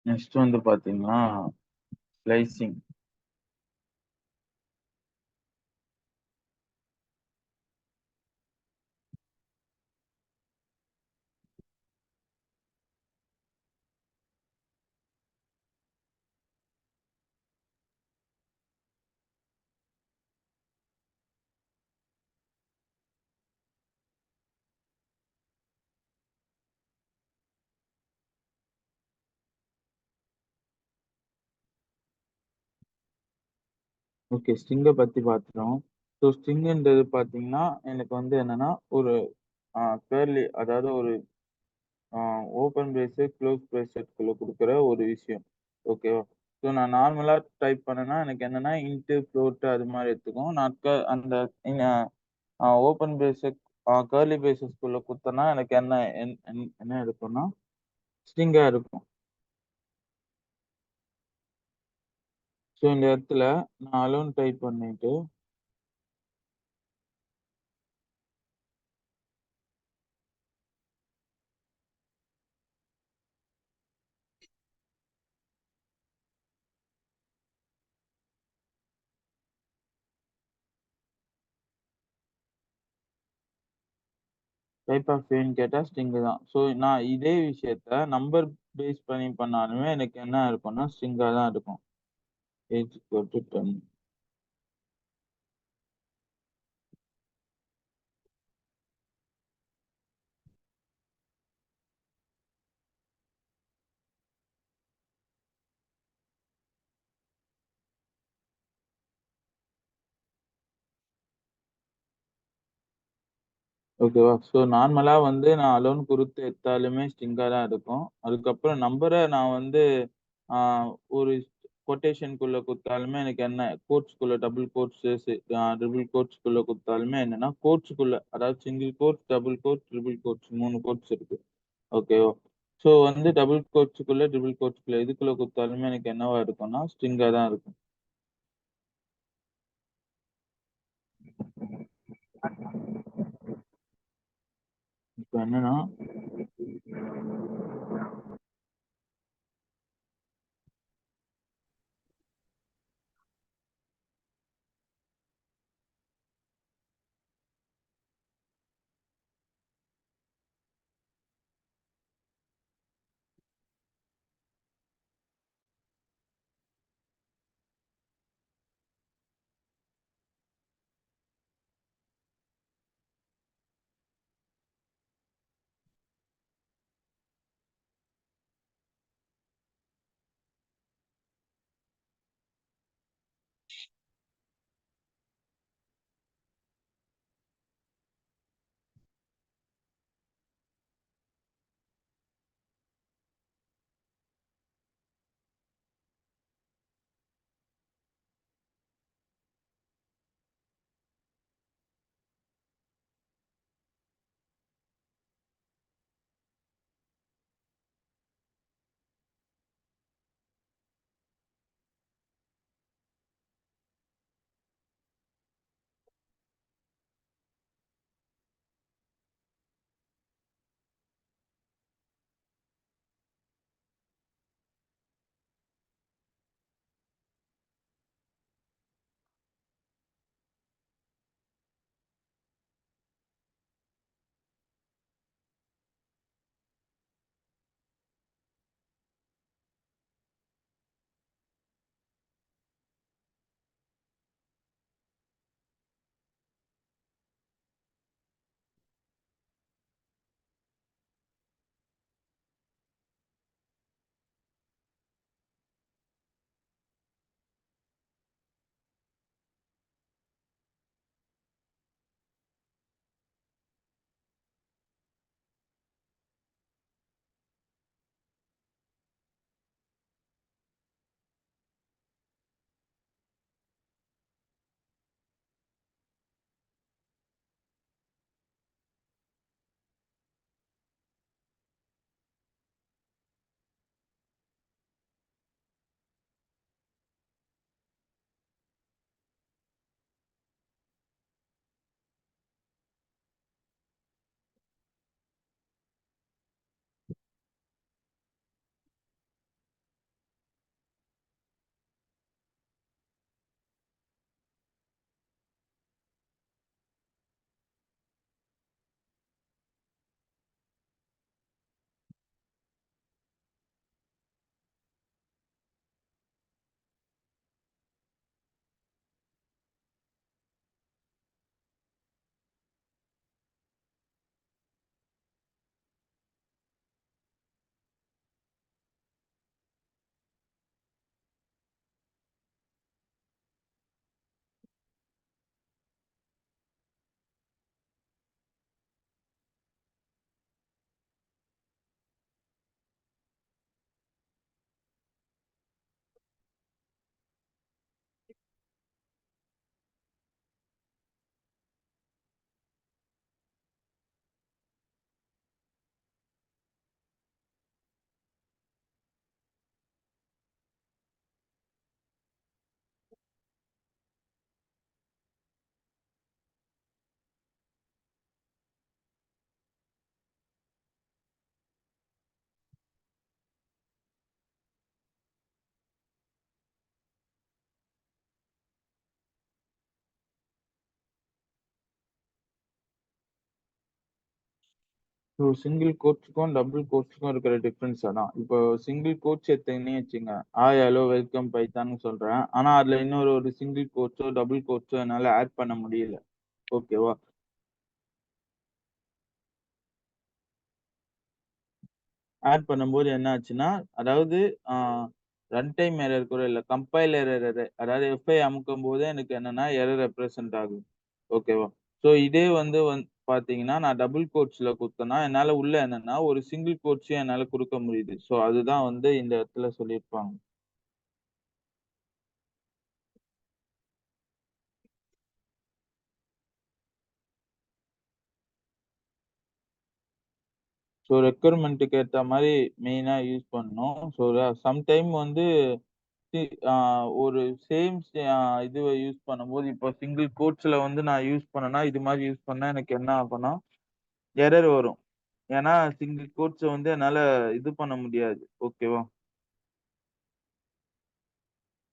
Next வந்து பாத்தீங்கன்னா slicing. Okay, ஸ்ட்ரிங்கை பத்தி பார்த்துட்டோம். ஸோ ஸ்ட்ரிங்குன்றது பார்த்தீங்கன்னா எனக்கு வந்து என்னன்னா ஒரு கேர்லி, அதாவது ஒரு ஓப்பன் பிரேசட் க்ளோஸ் பிரேசட்குள்ள கொடுக்குற ஒரு விஷயம். ஓகேவா? ஸோ நான் நார்மலா டைப் பண்ணேன்னா எனக்கு என்னன்னா இன்ட்டு ஃப்ளோட் அது மாதிரி எடுத்துக்கும். நான் அந்த ஓப்பன் பிரேசட் கர்லி பிரேசஸ்க்குள்ள குத்தனா எனக்கு என்ன இருக்கும்னா ஸ்ட்ரிங்கா இருக்கும். ஸோ இந்த இடத்துல நான் அலோன் டைப் பண்ணிட்டு டைப் ஆஃப் ஏன்னு கேட்டா ஸ்ட்ரிங் தான். ஸோ நான் இதே விஷயத்த நம்பர் பேஸ் பண்ணி பண்ணாலுமே எனக்கு என்ன இருக்கும்னா ஸ்ட்ரிங்கா தான் இருக்கும். Age equal to 10. ஓகேவா? ஸோ நார்மலா வந்து நான் அலோன் குடுத்து எடுத்தாலுமே ஸ்ட்ரிங்கா தான் இருக்கும். அதுக்கப்புறம் நம்பர நான் வந்து ஆ ஒரு கொட்டேஷன்க்குள்ள குடுத்தாலுமே எனக்கு என்ன கோட்ஸ்க்குள்ள டபுள் கோட்ஸ் ட்ரிபிள் கோட்ஸ்க்குள்ள குடுத்தாலுமே என்னன்னா கோட்ஸ்க்குள்ள, அதாவது single quotes, double quotes, triple quotes 3 quotes இருக்கு. ஓகேவா? ஸோ வந்து டபுள் கோட்ஸ்க்குள்ள, ட்ரிபிள் கோட்ஸ்க்குள்ள எதுக்குள்ள குடுத்தாலுமே எனக்கு என்னவா இருக்கும்னா ஸ்ட்ரிங்கா தான் இருக்கும். இப்ப என்னன்னா ஸோ சிங்கிள் கோட்ஸ்க்கும், டபுள் கோட்ஸ்க்கும் இருக்கிற டிஃபரன்ஸ் அதான். இப்போ சிங்கிள் கோட்ஸ் எடுத்தீங்கன்னே வச்சுக்கங்க. ஹாய், ஹலோ, வெல்கம் பைத்தான்னு சொல்றேன். ஆனா அதுல இன்னொரு ஒரு சிங்கிள் கோட்ஸோ, டபுள் கோட்ஸோ என்னால ஆட் பண்ண முடியல. ஓகேவா? ஆட் பண்ணும்போது என்ன ஆச்சுன்னா, அதாவது ஆ ரன் டைம் எரர் கூட இல்ல. Compiler error. அதாவது F5 அமுக்கும்போது எனக்கு என்னன்னா எரர் ரெப்ரசன்ட் ஆகுது. ஓகேவா? ஸோ இதே பார்த்தீங்கன்னா, நான் டபுள் கோட்ஸ்ல குடுத்தேன்னா, என்னால உள்ள என்னன்னா ஒரு சிங்கிள் கோட்ஸையும் என்னால குடுக்க முடியுது. ஸோ அதுதான் இந்த இடத்துல சொல்லியிருப்பாங்க. ஸோ ரெக்யர்மென்ட்க்கு ஏத்த மாரி மெயினா யூஸ் பண்ணணும். ஸோ சம் டைம் சி ஆ ஒரு சேம் இதுவ யூஸ் பண்ணும்போது, இப்போ சிங்கிள் கோட்ஸ்ல நான் யூஸ் பண்ணேன்னா, இது மாரி யூஸ் பண்ணா எனக்கு என்ன ஆகும்னா, எரர் வரும். ஏன்னா சிங்கிள் கோட்ஸ என்னால இது பண்ண முடியாது. ஓகேவா?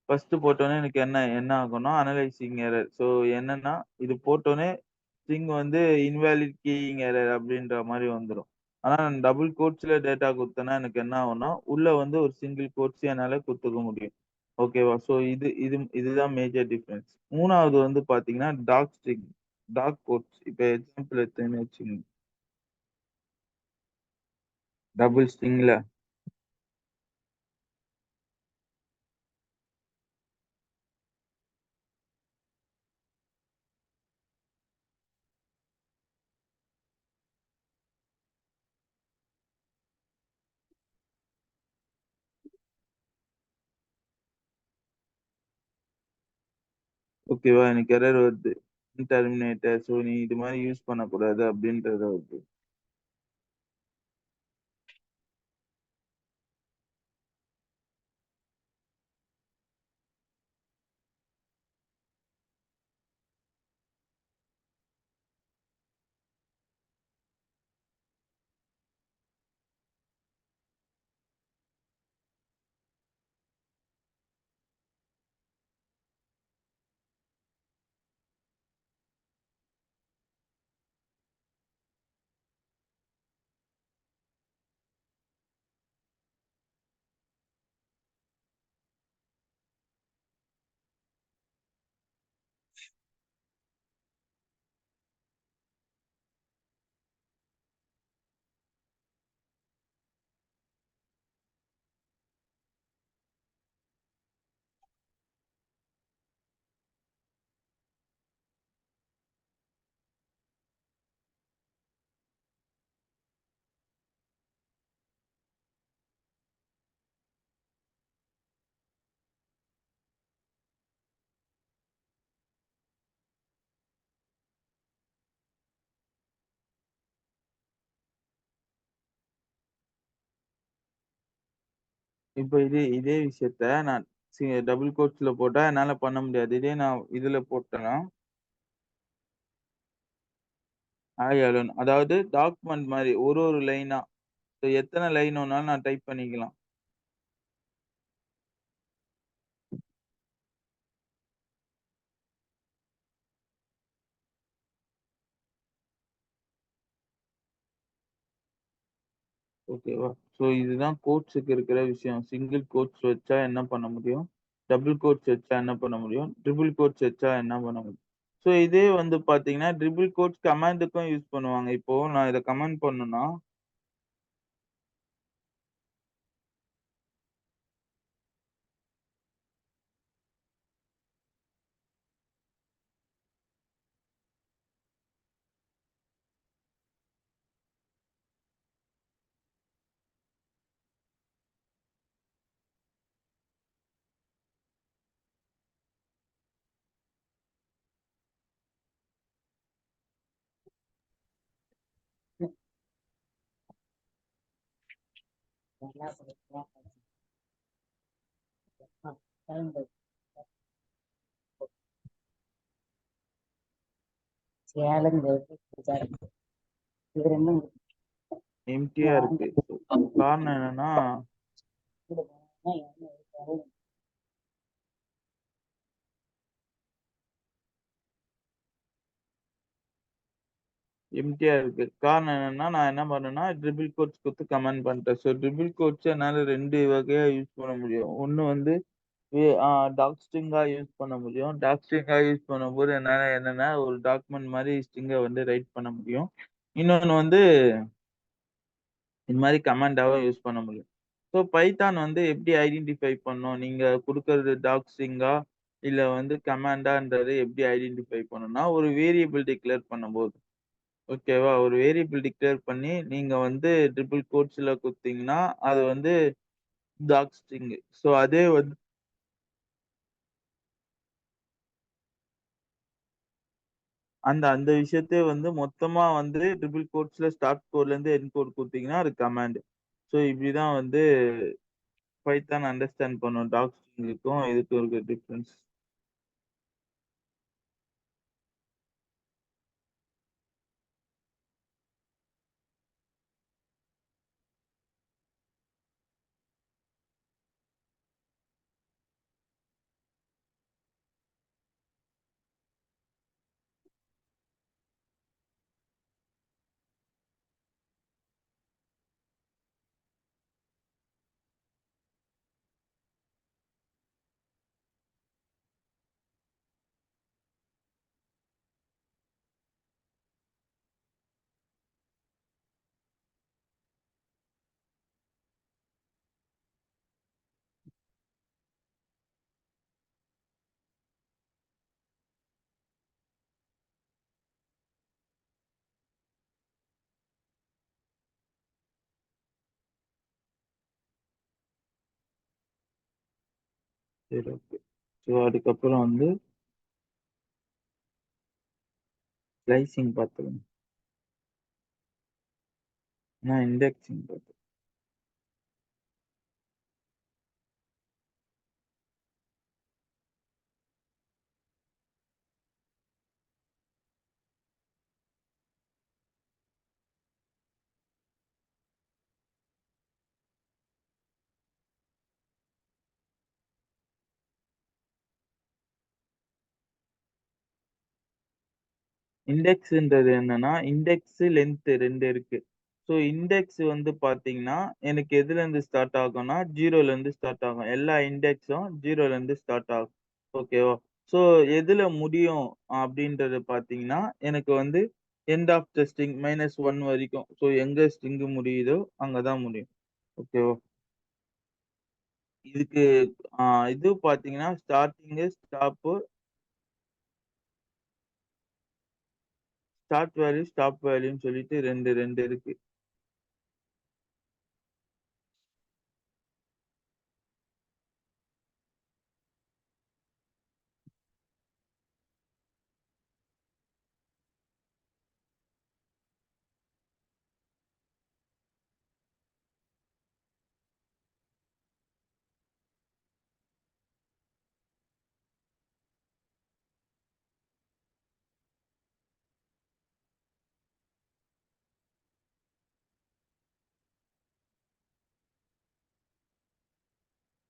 ஃபர்ஸ்ட்டு போட்டோனே எனக்கு என்ன என்ன ஆகும்னா, அனலைசிங் எரர். ஸோ என்னன்னா, இது போட்டோனே ஸ்ட்ரிங் இன்வாலிட் கீயிங் எரர் அப்டின்ற மாரி வந்துரும். ஆனா நான் டபுள் கோட்ஸ்ல டேட்டா குடுத்தேன்னா எனக்கு என்ன ஆகும்னா, உள்ள ஒரு சிங்கிள் கோட்ஸ் என்னால குடுத்துக்க முடியும். ஓகேவா? ஸோ இதுதான் மேஜர் டிஃபரன்ஸ். 3வது பார்த்தீங்கன்னா, டாக் ஸ்ட்ரிங், டாக் கோட்ஸ். இப்ப எக்ஸாம்பிள் எடுத்தேன்னு வச்சுக்கங்க. டபுள் ஸ்ட்ரிங்ல ஓகேவா? எனக்கு எரர் வருது. டெர்மினேட்டர். ஸோ நீ இது மாரி யூஸ் பண்ணக்கூடாது அப்டின்றது வருது. இப்ப இதே விஷயத்த நான் டபுள் கோட்ஸ்ல போட்டா என்னால பண்ண முடியாது. இதே நான் இதுல போட்டேன்னா, ஹாய் ஹலோன்னு அதாவது டாக்குமெண்ட் மாரி ஒரு லைனா. எத்தன லைன் வேணாலும் நான் டைப் பண்ணிக்கலாம். ஓகேவா? ஸோ இதுதான் கோட்ஸ்க்கு இருக்கிற விஷயம். சிங்கிள் கோட்ஸ் வச்சா என்ன பண்ண முடியும்? டபுள் கோட்ஸ் வச்சா என்ன பண்ண முடியும்? ட்ரிபிள் கோட்ஸ் வச்சா என்ன பண்ண முடியும்? ஸோ இதே பார்த்தீங்கன்னா, ட்ரிபிள் கோட்ஸ் கமாண்டுக்கும் யூஸ் பண்ணுவாங்க. இப்போ நான் இத கமெண்ட் பண்ணணும்னா எம்ப்டியா இருக்கு. காரணம் என்னன்னா எம்ப்டியா இருக்கு. காரணம் என்னன்னா, நான் என்ன பண்ணேன்னா, ட்ரிபிள் கோட்ஸ் குடுத்து கமெண்ட் பண்ணிட்டேன். ஸோ ட்ரிபிள் கோட்ஸ என்னால 2 வகையா யூஸ் பண்ண முடியும். ஒண்ணு வந்து டாக் ஸ்ட்ரிங்கா யூஸ் பண்ண முடியும். டாக் ஸ்ட்ரிங்கா யூஸ் பண்ணும்போது என்னால என்னன்னா, ஒரு டாக்குமெண்ட் மாரி ஸ்ட்ரிங்க வந்து ரைட் பண்ண முடியும். இன்னொன்னு வந்து இந்த மாரி கமாண்டாவும் யூஸ் பண்ண முடியும். ஸோ பைத்தான் வந்து எப்படி ஐடென்டிஃபை பண்ணும்? நீங்க குடுக்கறது டாக் ஸ்ட்ரிங்கா, இல்ல வந்து கமாண்டான்றத எப்படி ஐடென்டிஃபை பண்ணும்னா, ஒரு வேரியபிள் டிக்ளேர் பண்ணும்போது. ஓகேவா? ஒரு வேரியபிள் டிக்ளேர் பண்ணி, நீங்க வந்து ட்ரிபிள் கோட்ஸ்ல குடுத்தீங்கன்னா, அது வந்து டாக் ஸ்ட்ரிங். ஸோ அதே வந்து அந்த அந்த விஷயத்த வந்து மொத்தமா வந்து ட்ரிபிள் கோட்ஸ்ல ஸ்டார்ட் கோட்லருந்து எண்ட் கோட் குடுத்தீங்கன்னா, அது கமாண்ட். ஸோ இப்படிதான் வந்து பைத்தான் அண்டர்ஸ்டாண்ட் பண்ணும். டாக் ஸ்ட்ரிங்குக்கும் இதுக்கும் இருக்க டிஃபரன்ஸ். சரி, ஓகே. ஸோ அதுக்கப்புறம் வந்து ஸ்லைசிங் பாத்துருங்க. நான் இண்டெக்ஸிங் பாத்தேன். இண்டெக்ஸ்ன்றது என்னன்னா, இண்டெக்ஸ், லென்த் 2 இருக்கு. ஸோ இண்டெக்ஸ் வந்து பாத்தீங்கன்னா, எனக்கு எதுலருந்து ஸ்டார்ட் ஆகும்னா, 0லருந்து ஸ்டார்ட் ஆகும். எல்லா இண்டெக்ஸும் 0லருந்து ஸ்டார்ட் ஆகும். ஓகேவா? ஸோ எதுல முடியும் அப்படின்றது பாத்தீங்கன்னா, எனக்கு வந்து எண்ட் ஆஃப் த ஸ்ட்ரிங் -1 வரைக்கும். ஸோ எங்க ஸ்ட்ரிங் முடியுதோ அங்க தான் முடியும். ஓகேவா? இதுக்கு ஆ இது பாத்தீங்கன்னா, ஸ்டார்ட் வேல்யூ, ஸ்டாப் வேல்யூன்னு சொல்லிட்டு 2 இருக்கு.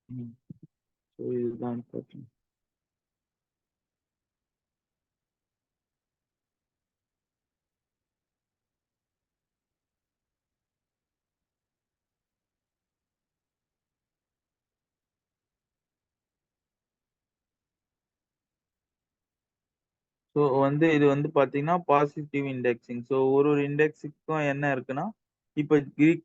ம். ஸோ இதுதான் இம்பார்ட்டன்ட். ஸோ வந்து இது வந்து பார்த்தீங்கன்னா, பாசிட்டிவ் இண்டெக்ஸிங். ஸோ ஒரு இண்டெக்ஸுக்கும் என்ன இருக்குன்னா, இப்ப கிரீக்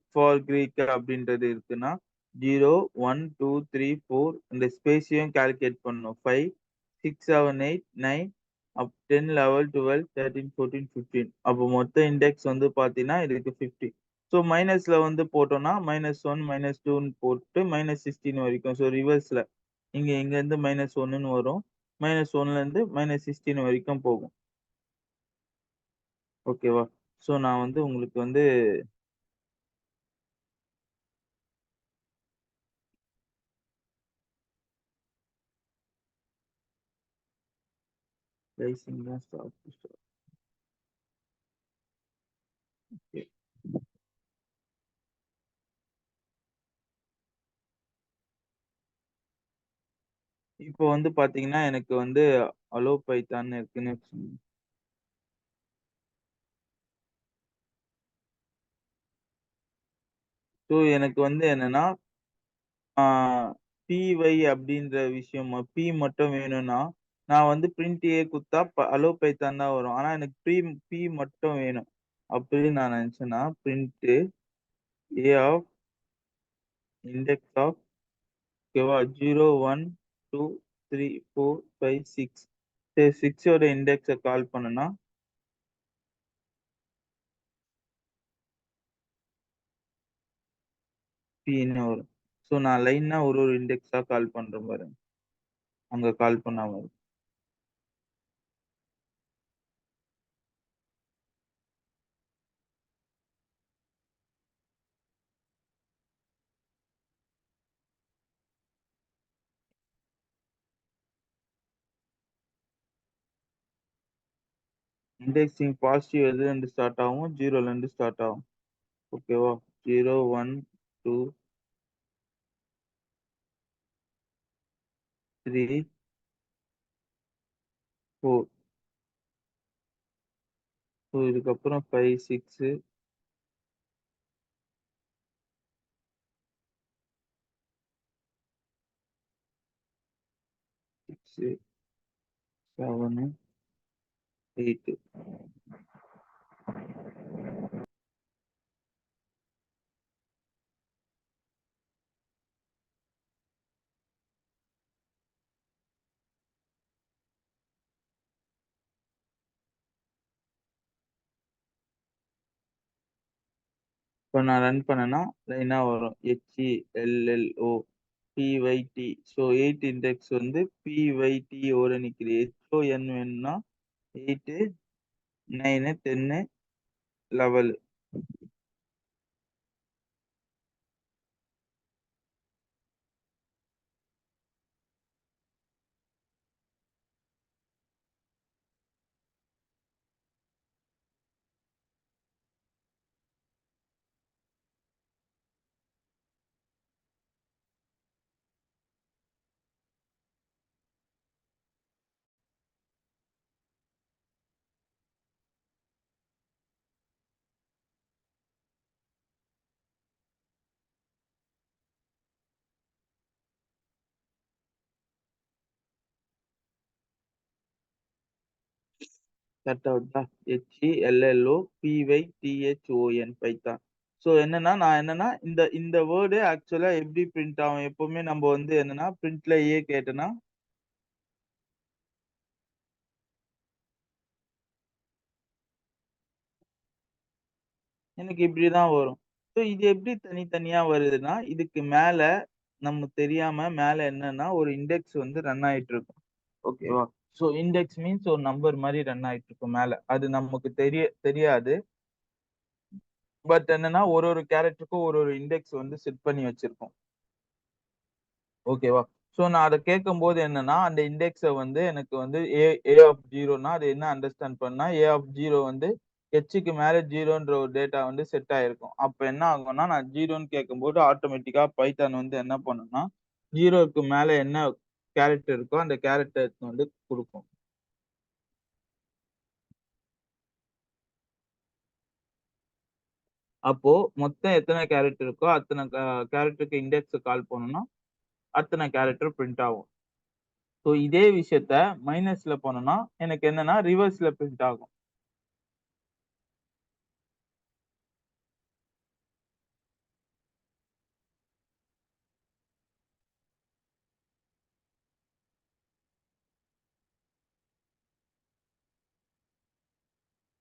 அப்படின்றது இருக்குன்னா, 0, 1, 2, 3, 4 இந்த ஸ்பேஸையும் கால்குலேட் பண்ணணும். 5, 6, 7, 8, 9 10, 11, 12, 13, 14, 15. அப்போ மொத்த இண்டெக்ஸ் வந்து பார்த்தீங்கன்னா, இதுக்கு 50. ஸோ மைனஸ்ல வந்து போட்டோம்னா, -1, -2ன்னு போட்டு -16 வரைக்கும். ஸோ ரிவர்ஸ்ல. இங்கேருந்து -1ன்னு வரும். -1லேருந்து -16 வரைக்கும் போகும். ஓகேவா? ஸோ நான் வந்து உங்களுக்கு வந்து ரைசிங் தான் ஸ்டார்ட். ஓகே. இப்போ வந்து பார்த்தீங்கன்னா, எனக்கு வந்து அலோ பைத்தான் இருக்குன்னு வச்சுக்கோங்க. ஸோ எனக்கு வந்து என்னன்னா, ஆ py அப்படின்ற விஷயம் p மட்டும் வேணும்னா, நான் வந்து பிரின்ட் a குடுத்தா அலோ பைத்தான் தான் வரும். ஆனா எனக்கு p மட்டும் வேணும். அப்படின்னு நான் நினைச்சேன்னா, print a of index of ஓகேவா 0, 1, 2, 3, 4, 5, 6. சரி 6 ஓட இண்டெக்ஸ கால் பண்ணுனா, pன்னு வரும். ஸோ நான் லைனா ஒரு இண்டெக்ஸா கால் பண்றேன் பாருங்க. அங்க கால் பண்ணா வரும். இண்டெக்ஸிங் பாசிட்டிவ் எதுலருந்து ஸ்டார்ட் ஆகும்? 0ல இருந்து ஸ்டார்ட் ஆகும். ஓகேவா? 0, 1, 2, 3, 4. ஸோ இதுக்கப்புறம் 5, 6, 6, 7, 8. இப்ப நான் ரன் பண்ணேன்னா, லைனா வரும். HELLO PYT. ஸோ 8 இண்டெக்ஸ் வந்து PYT ஓட நிக்குது. HON வேணும்னா 8, 9, 10, 11. கரெக்ட்டா வருதா? HELLO PYTHON Python. ஸோ நான் என்னன்னா இந்த இந்த வேர்ட் ஆக்சுவலா எப்படி பிரிண்ட் ஆகும்? எப்பவுமே நம்ம வந்து என்னன்னா பிரிண்ட்ல கேட்டேன்னா எனக்கு இப்படிதான் வரும். ஸோ இது எப்படி தனித்தனியா வருதுன்னா, இதுக்கு மேல நம்ம தெரியாம மேல என்னன்னா ஒரு இண்டெக்ஸ் வந்து ரன் ஆயிட்டு இருக்கும். ஓகேவா? ஸோ இண்டெக்ஸ் மீன்ஸ் ஒரு நம்பர் மாரி ரன் ஆயிட்டு இருக்கும் மேல. அது நமக்கு தெரியாது. பட் என்னன்னா ஒரு ஒரு கேரக்டருக்கும் ஒரு ஒரு இண்டெக்ஸ் வந்து செட் பண்ணி வச்சிருக்கோம். ஓகேவா? ஸோ நான் அத கேட்கும்போது என்னன்னா, அந்த இண்டெக்ஸ வந்து எனக்கு வந்து ஏ ஆஃப் 0ன்னா அது என்ன அண்டர்ஸ்டாண்ட் பண்ணா, ஏ ஆஃப் 0 வந்து ஹ்க்கு மேல 0ன்ற ஒரு டேட்டா வந்து செட் ஆயிருக்கும். அப்ப என்ன ஆகும்னா, நான் 0ன்னு கேட்கும்போது ஆட்டோமேட்டிக்கா பைத்தான் வந்து என்ன பண்ணும்னா, 0க்கு மேல என்ன கேரக்டர் இருக்கோ, அந்த கேரக்டர்ஸ் வந்து குடுக்கும். அப்போ மொத்தம் எத்தன கேரக்டர் இருக்கோ, அத்தன கேரக்டருக்கு இண்டெக்ஸ கால் பண்ணோம்னா, அத்தன கேரக்டர் பிரிண்ட் ஆகும். ஸோ இதே விஷயத்த மைனஸ்ல பண்ணோம்னா, எனக்கு என்னன்னா ரிவர்ஸ்ல பிரிண்ட் ஆகும்.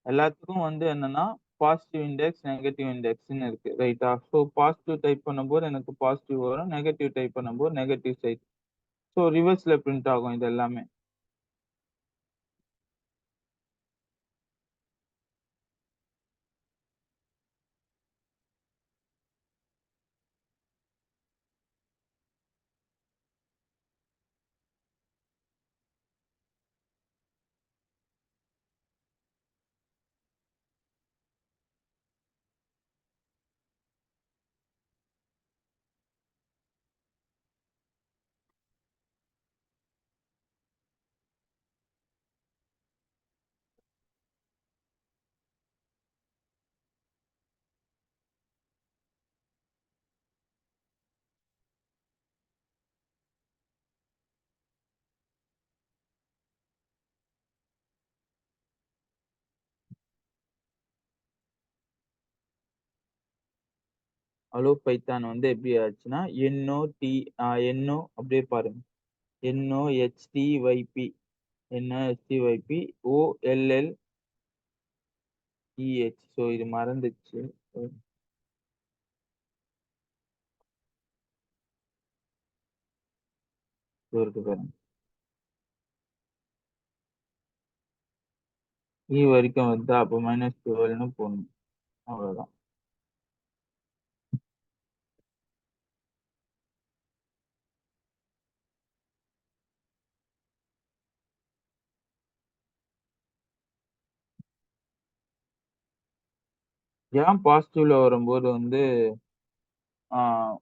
எல்லாத்துக்கும் வந்து என்னன்னா, பாசிட்டிவ் இண்டெக்ஸ், நெகட்டிவ் இண்டெக்ஸ்ன்னு இருக்கு. ரைட்டா? ஸோ பாசிட்டிவ் டைப் பண்ணும்போது எனக்கு பாசிட்டிவ் வரும். நெகட்டிவ் டைப் பண்ணும்போது நெகட்டிவ் சைட். ஸோ ரிவர்ஸ்ல பிரிண்ட் ஆகும் இது எல்லாமே. அலோ பைத்தான் வந்து எப்படி ஆச்சுன்னா என்ஓ அப்படியே பாருங்க. என்ஓஹெச்டிஒய்பி என்ஓஹெச்டிஒய்பி ஓஎல்எல்இஹெச். ஸோ இது மறந்துச்சு. இருக்கு பாருங்க. வரைக்கும் வருதா? அப்போ -12ன்னு போடணும். அவ்வளவுதான். ஏன் பாசிட்டிவ்ல வரும்போது வந்து ஆஹ்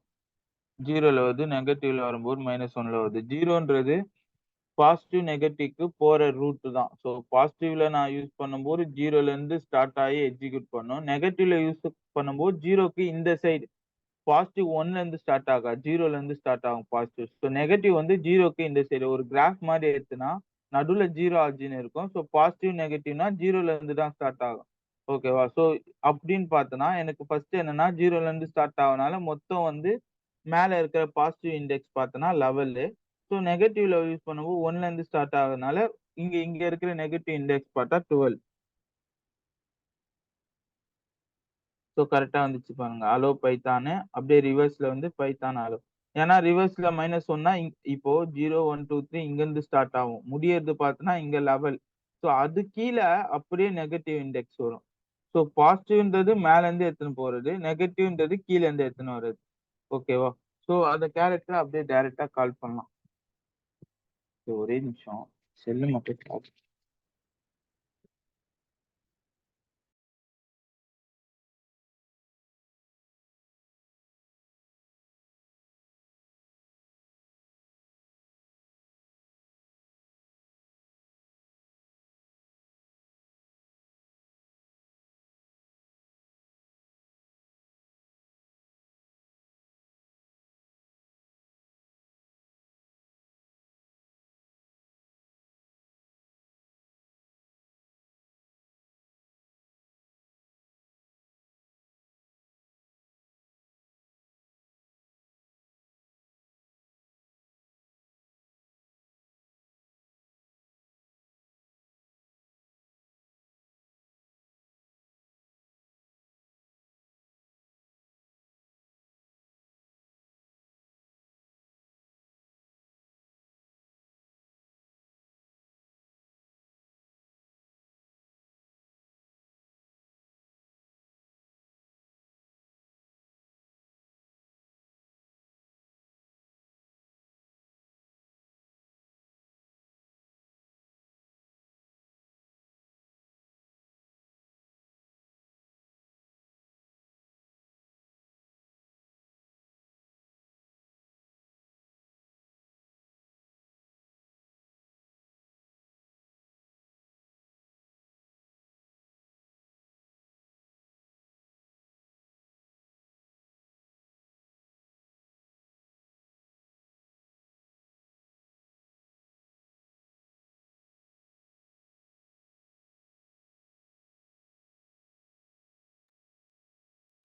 0ல வருது, நெகட்டிவ்ல வரும்போது -1ல வருது? 0ன்றது பாசிட்டிவ் நெகட்டிவ்க்கு போற ரூட் தான். ஸோ பாசிட்டிவ்ல நான் யூஸ் பண்ணும்போது 0ல இருந்து ஸ்டார்ட் ஆகி எக்ஸிக்யூட் பண்ணும். நெகட்டிவ்ல யூஸ் பண்ணும்போது 0க்கு இந்த சைடு பாசிட்டிவ் 1ல இருந்து ஸ்டார்ட் ஆகாது. 0ல இருந்து ஸ்டார்ட் ஆகும் பாசிட்டிவ். ஸோ நெகட்டிவ் வந்து 0க்கு இந்த சைடு ஒரு கிராஃப் மாதிரி எடுத்துனா நடுவுல 0 ஆர்ஜின் இருக்கும். ஸோ பாசிட்டிவ் நெகட்டிவ்னா 0ல இருந்து தான் ஸ்டார்ட் ஆகும். ஓகேவா? ஸோ அப்படின்னு பார்த்தோன்னா எனக்கு ஃபர்ஸ்ட் என்னன்னா 0ல இருந்து ஸ்டார்ட் ஆகனால மொத்தம் வந்து மேல இருக்கிற பாசிட்டிவ் இண்டெக்ஸ் பார்த்தோன்னா 11. ஸோ நெகட்டிவ்ல யூஸ் பண்ணும்போது 1ல இருந்து ஸ்டார்ட் ஆகுறதுனால இங்க இங்க இருக்கிற நெகட்டிவ் இண்டெக்ஸ் பார்த்தா 12. ஸோ கரெக்டா வந்துச்சு பாருங்க. அலோ பைத்தானு அப்படியே ரிவர்ஸ்ல வந்து பைத்தான் அலோ. ஏன்னா ரிவர்ஸ்ல -1னா இப்போ 0 1 2 3 இங்க இருந்து ஸ்டார்ட் ஆகும். முடியறது பார்த்தோன்னா இங்க 11. ஸோ அது கீழ அப்படியே நெகட்டிவ் இண்டெக்ஸ் வரும். ஸோ பாசிட்டிவ்ன்றது மேல இருந்து எடுத்துன்னு போறது, நெகட்டிவ்ன்றது கீழ இருந்து எடுத்துன்னு வர்றது. ஓகேவா? ஸோ அந்த கேரக்டர் அப்படியே டைரக்டா கால் பண்ணலாம். ஒரே நிமிஷம். செல்லு மட்டும் charge.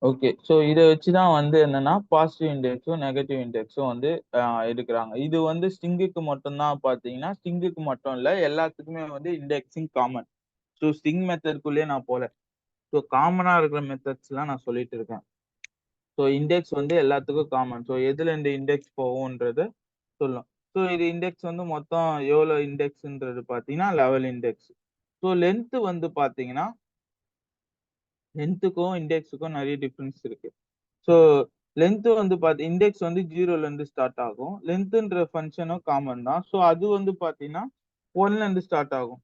ஓகே. ஸோ இத வச்சு தான் வந்து என்னன்னா, பாசிட்டிவ் இண்டெக்ஸும், நெகட்டிவ் இண்டெக்ஸும் வந்து எடுக்குறாங்க. இது வந்து ஸ்ட்ரிங்குக்கு மட்டும் தான் பார்த்தீங்கன்னா, ஸ்ட்ரிங்குக்கு மட்டும் இல்ல, எல்லாத்துக்குமே வந்து இண்டெக்ஸிங் காமன். ஸோ ஸ்ட்ரிங் மெத்தட்குள்ளேயே நான் போல. ஸோ காமனா இருக்கிற மெத்தட்ஸ்லாம் நான் சொல்லிட்டு இருக்கேன். ஸோ இண்டெக்ஸ் வந்து எல்லாத்துக்கும் காமன். ஸோ எதுல இந்த இண்டெக்ஸ் போகும்ன்றத சொல்லும். ஸோ இது இண்டெக்ஸ் வந்து மொத்தம் எவ்வளோ இண்டெக்ஸ்ன்றது பார்த்தீங்கன்னா, 11 இண்டெக்ஸ். ஸோ லென்த் வந்து பார்த்தீங்கன்னா, லென்த்துக்கும் இண்டெக்ஸுக்கும் நெறைய டிஃபரன்ஸ் இருக்கு. ஸோ லென்த் வந்து இண்டெக்ஸ் வந்து 0ல இருந்து ஸ்டார்ட் ஆகும். லென்த்ன்ற ஃபங்ஷனும் காமன் தான். ஸோ அது வந்து பார்த்தீங்கன்னா 1ல இருந்து ஸ்டார்ட் ஆகும்.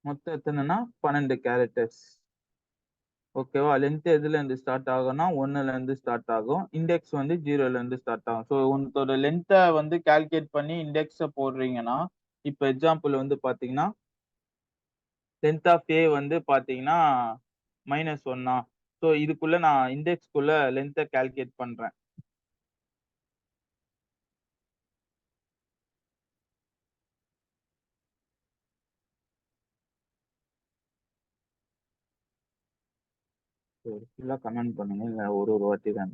மொத்தம் எத்தனைன்னா 12 கேரக்டர்ஸ். ஓகேவா? லென்த் எதுல இருந்து ஸ்டார்ட் ஆகும்னா 1ல இருந்து ஸ்டார்ட் ஆகும். இண்டெக்ஸ் வந்து 0ல இருந்து ஸ்டார்ட் ஆகும். ஸோ உங்களோட லென்த்த வந்து கால்குலேட் பண்ணி இண்டெக்ஸ போடுறீங்கன்னா, இப்ப எக்ஸாம்பிள் வந்து பார்த்தீங்கன்னா லென்த் ஆஃப் ஏ வந்து பார்த்தீங்கன்னா, -1 ஸோ இதுக்குள்ள நான் இண்டெக்ஸ்க்குள்ள லென்த்த கால்குலேட் பண்றேன். ஃபுல்லா கமெண்ட் பண்ணுங்க. இல்ல ஒரு ஒரு வாட்டி தான்.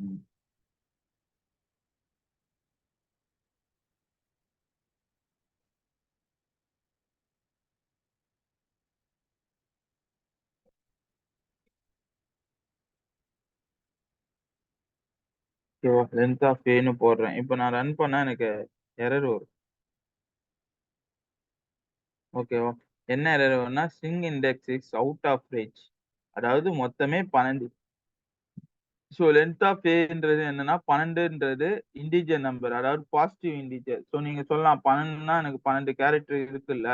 ஓகேவா? லென்த் ஆஃப் ஏன்னு போடுறேன். இப்ப நான் ரன் பண்ணா எனக்கு எரர் வரும். ஓகேவா? என்ன எரர் வரும்னா, string index is out of range. அதாவது மொத்தமே 12. ஸோ லென்த் ஆஃப் ஏன்றது என்னன்னா, 12ன்றது இன்டிஜர் நம்பர். அதாவது பாசிட்டிவ் இன்டிஜர். ஸோ நீங்க சொல்லலாம் 12ன்னா எனக்கு 12 கேரக்டர் இருக்குல்ல.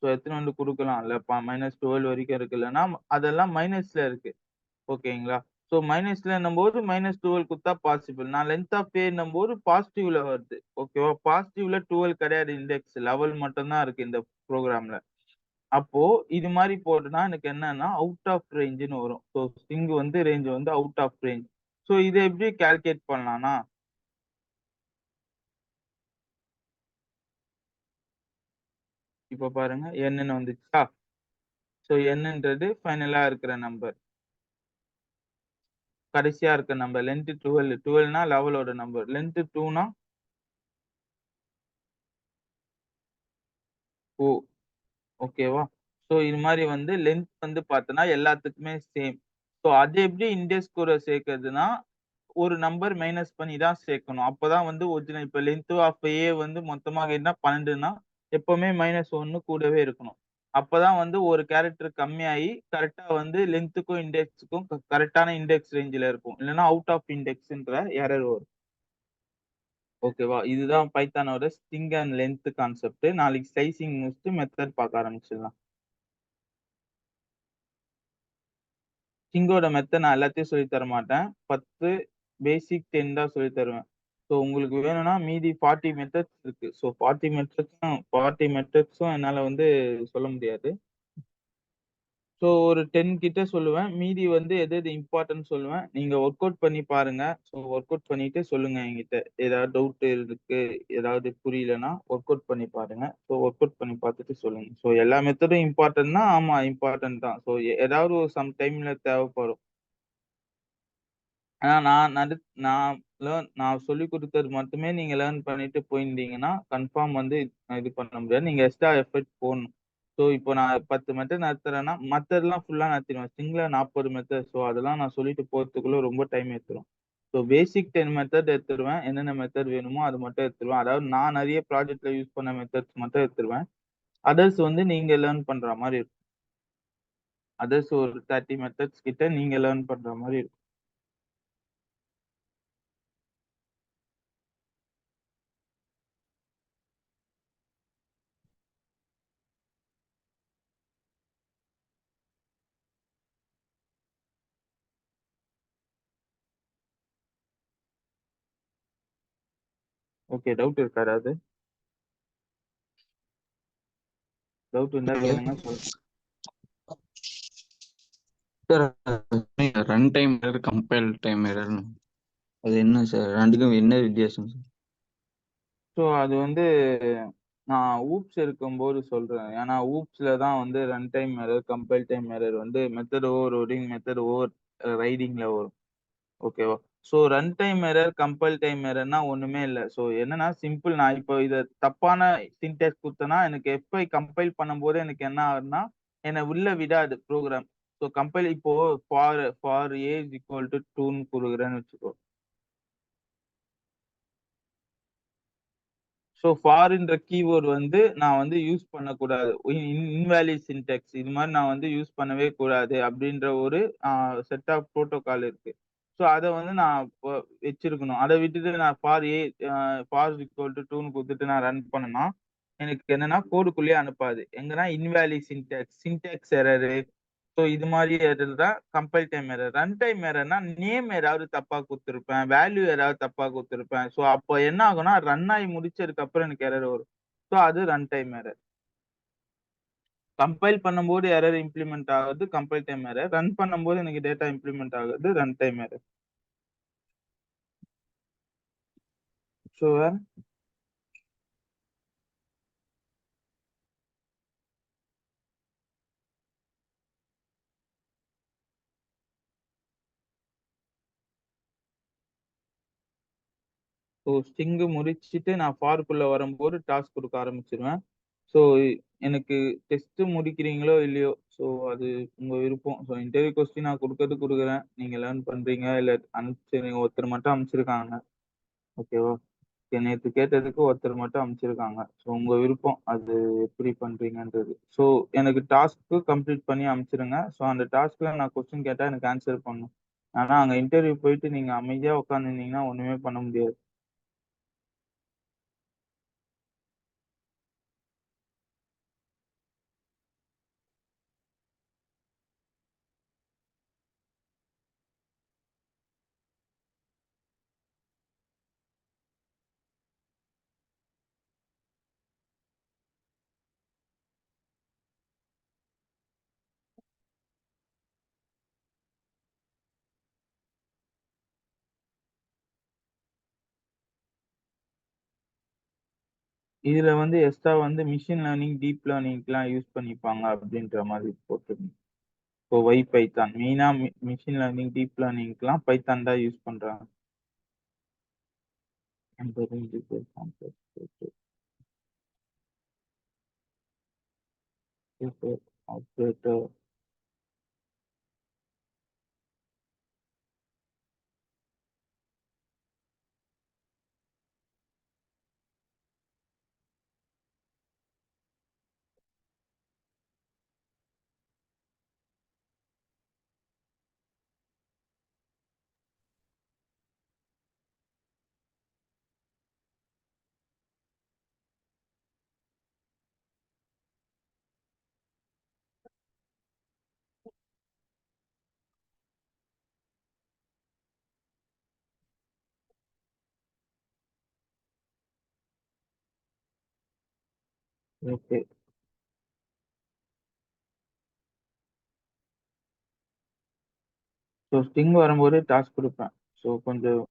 ஸோ எத்தன குடுக்கலாம்ல. -12 வரைக்கும் இருக்குல்லன்னா, அதெல்லாம் மைனஸ்ல இருக்கு. ஓகேங்களா? ஸோ மைனஸ்லன்னும்போது -12 குடுத்தா பாசிபிள். நான் லென்த் ஆஃப் ஏன்னும்போது பாசிட்டிவ்ல வருது. ஓகேவா? பாசிட்டிவ்ல 12 கிடையாது இண்டெக்ஸ். 11 மட்டும் தான் இருக்கு இந்த ப்ரோகிராம்ல. அப்போ இது மாரி போட்டனா எனக்கு என்னன்னா, அவுட் ஆஃப் ரேஞ்சுன்னு வரும். ஸோ ஸ்ட்ரிங் வந்து ரேஞ்ச் வந்து அவுட் ஆஃப் ரேஞ்ச். ஸோ இத எப்படி கால்குலேட் பண்ணலாம்னா, இப்ப பாருங்க Nன்னு வந்துச்சா? ஸோ Nன்றது ஃபைனலா இருக்கிற நம்பர். கடைசியா இருக்க நம்பர். லென்த் 12. 12னா 11ஓட நம்பர். லென்த் 2னா O. ஓகேவா? ஸோ இது மாரி வந்து லென்த் வந்து பார்த்தோன்னா எல்லாத்துக்குமே சேம். ஸோ அது எப்படி இண்டெக்ஸ் கூட சேர்க்கிறதுன்னா, ஒரு நம்பர் மைனஸ் பண்ணி தான் சேர்க்கணும். அப்பதான் வந்து ஒரிஜினல் இப்ப லென்த் ஆஃப் ஏ வந்து மொத்தமா என்ன 12ன்னா, எப்பவுமே -1 கூடவே இருக்கணும். அப்பதான் வந்து ஒரு கேரக்டர் கம்மியாயி கரெக்ட்டா வந்து லென்த்துக்கும் இண்டெக்ஸ்க்கும் கரெக்ட்டான இண்டெக்ஸ் ரேஞ்சுல இருக்கும். இல்லன்னா அவுட் ஆஃப் இண்டெக்ஸ்ன்ற எரர் வரும். ஓகேவா? இதுதான் பைத்தானோட ஸ்ட்ரிங் அண்ட் லென்த் கான்செப்ட். நாளைக்கு ஸ்லைசிங் முடிச்சுட்டு மெத்தட் பார்க்க ஆரம்பிச்சிடலாம். ஸ்ட்ரிங்கோட மெத்தட் நான் எல்லாத்தையும் சொல்லி தர மாட்டேன். 10 பேசிக் 10 தான் சொல்லி தருவேன். ஸோ உங்களுக்கு வேணும்னா மீதி 40 மெத்தட்ஸ் இருக்கு. ஸோ 40 மெத்தட்ஸும் என்னால வந்து சொல்ல முடியாது. ஸோ ஒரு 10 கிட்ட சொல்லுவேன். மீதி வந்து எது எது இம்பார்ட்டன்ட் சொல்லுவேன். நீங்க ஒர்க் அவுட் பண்ணி பாருங்க. ஸோ ஒர்க் அவுட் பண்ணிட்டு சொல்லுங்க என்கிட்ட. ஏதாவது டவுட் இருக்கு, ஏதாவது புரியலன்னா ஒர்க் அவுட் பண்ணி பாருங்க. ஸோ ஒர்க் அவுட் பண்ணி பார்த்துட்டு சொல்லுங்க. ஸோ எல்லா மெத்தடும் இம்பார்ட்டன்ட்னா, ஆமா இம்பார்ட்டன்ட் தான். ஸோ ஏதாவது ஒரு சம் டைம்ல தேவைப்படும். ஆனா நான் சொல்லிக் குடுத்தது மட்டுமே நீங்க லேர்ன் பண்ணிட்டு போயிருந்தீங்கன்னா, கன்ஃபார்ம் வந்து இது பண்ண முடியாது. நீங்க எக்ஸ்ட்ரா எஃபர்ட் போடணும். ஸோ இப்போ நான் 10 மெத்தட் நடத்துறேன்னா, மத்ததெல்லாம் ஃபுல்லா நடத்திருவேன். ஸ்ட்ரிங்ல 40 மெத்தட். ஸோ அதெல்லாம் நான் சொல்லிட்டு போறதுக்குள்ள ரொம்ப டைம் எடுத்துரும். ஸோ பேசிக் 10 மெத்தட் எடுத்துருவேன். என்னென்ன மெத்தட் வேணுமோ அது மட்டும் எடுத்துருவேன். அதாவது நான் நெறைய ப்ராஜெக்ட்ல யூஸ் பண்ண மெத்தட்ஸ் மட்டும் எடுத்துருவேன். அதர்ஸ் வந்து நீங்க லேர்ன் பண்ற மாரி இருக்கும். அதர்ஸ் ஒரு 30 மெத்தட்ஸ் கிட்ட நீங்க லேர்ன் பண்ற மாரி இருக்கும். ஓகே. டவுட் இருக்கா ஏதாவது? டவுட் இருந்தா கேளுங்க. Sir run time error, compile time error அது என்ன சார்? ரெண்டுக்கும் என்ன வித்தியாசம் சார்? ஸோ அது வந்து நான் ஊப்ஸ் இருக்கும்போது சொல்றேன். ஏன்னா ஊப்ஸ்ல தான் வந்து run time error, compile time error வந்து மெத்தட் ஓவர்லோடிங், மெத்தட் ஓவர் ரைடிங்ல வரும். ஓகேவா? So run time error, compile time எரர்னா ஒண்ணுமே இல்ல. ஸோ என்னன்னா சிம்பிள். நான் இப்போ இத தப்பான சின்டாக்ஸ் குடுத்தேன்னா, எனக்கு எப்ப கம்பைல் பண்ணும்போது எனக்கு என்ன ஆகுதுன்னா, என்ன உள்ள விடாது ப்ரோகிராம். ஸோ கம்பைல் இப்போ for a is equal to 2ன்னு குடுக்குறேன்னு வச்சுக்கோ. ஸோ ஃபார்ன்ற கீவேர்ட் வந்து நான் வந்து யூஸ் பண்ணக்கூடாது. இன்வாலிட் சின்டாக்ஸ் இது மாரி நான் வந்து யூஸ் பண்ணவே கூடாது அப்படின்ற ஒரு செட் ஆஃப் புரோட்டோகால் இருக்கு. ஸோ அத வந்து நான் வச்சிருக்கணும். அத விட்டுட்டு நான் ஃபார் ஈக்குவல் டூ 2ன்னு குடுத்துட்டு நான் ரன் பண்ணேன்னா, எனக்கு என்னன்னா கோடுக்குள்ளேயே அனுப்பாது. எங்கன்னா இன்வாலிட் சின்டாக்ஸ் எரரு. ஸோ இது மாரி எரர் தான் compile time error. Run time எரர்னா நேம் ஏதாவது தப்பா குடுத்திருப்பேன். வேல்யூ ஏதாவது தப்பா குடுத்திருப்பேன். ஸோ அப்ப என்ன ஆகும்னா, ரன் ஆயி முடிச்சதுக்கு அப்புறம் எனக்கு எரர் வரும். ஸோ அது ரன் டைம் எரர். கம்பைல் பண்ணும்போது எரர் இம்ப்ளிமெண்ட் ஆகுது, கம்பைல் டைம் எரர். ரன் பண்ணும்போது எனக்கு டேட்டா இம்ப்ளிமெண்ட் ஆகுது, run time error. Sure. So string முடிச்சுட்டு நான் ஃபார்க்குள்ள வரும்போது டாஸ்க் குடுக்க ஆரம்பிச்சுருவேன். ஸோ எனக்கு டெஸ்ட் முடிக்கிறீங்களோ இல்லையோ, ஸோ அது உங்க விருப்பம். ஸோ இன்டர்வியூ கொஸ்டின் நான் குடுக்கறது குடுக்குறேன். நீங்க லேர்ன் பண்றீங்க, இல்ல அனுப்பிச்சிருங்க. ஒருத்தர் மட்டும் அனுப்பிச்சிருக்காங்க. ஓகேவா? நேத்து கேட்டதுக்கு ஒருத்தர் மட்டும் அனுப்பிச்சிருக்காங்க. ஸோ உங்க விருப்பம். அது எப்படி பண்றீங்கன்றது. ஸோ எனக்கு டாஸ்க்கு கம்ப்ளீட் பண்ணி அனுப்பிச்சிருங்க. ஸோ அந்த டாஸ்க்ல நான் கொஸ்டின் கேட்டா எனக்கு ஆன்சர் பண்ணணும். ஆனா அங்க இன்டர்வியூ போயிட்டு நீங்க அமைதியா உட்கார்ந்திருந்தீங்கன்னா ஒண்ணுமே பண்ண முடியாது. இதுல வந்து எக்ஸ்ட்ரா வந்து மிஷின் லேர்னிங், டீப் லேர்னிங்க்குலாம் யூஸ் பண்ணிப்பாங்க அப்படின்ற மாதிரி போட்டிருந்தீங்க. இப்போ பைத்தான் மெயினா மிஷின் லேர்னிங், டீப் லேர்னிங்க்குலாம் பைத்தான் தான் யூஸ் பண்றாங்க. ஆப்ரேட்டர். ஓகே. ஸோ ஸ்டிங் வரும்போது டாஸ்க் குடுப்பேன். ஸோ கொஞ்சம்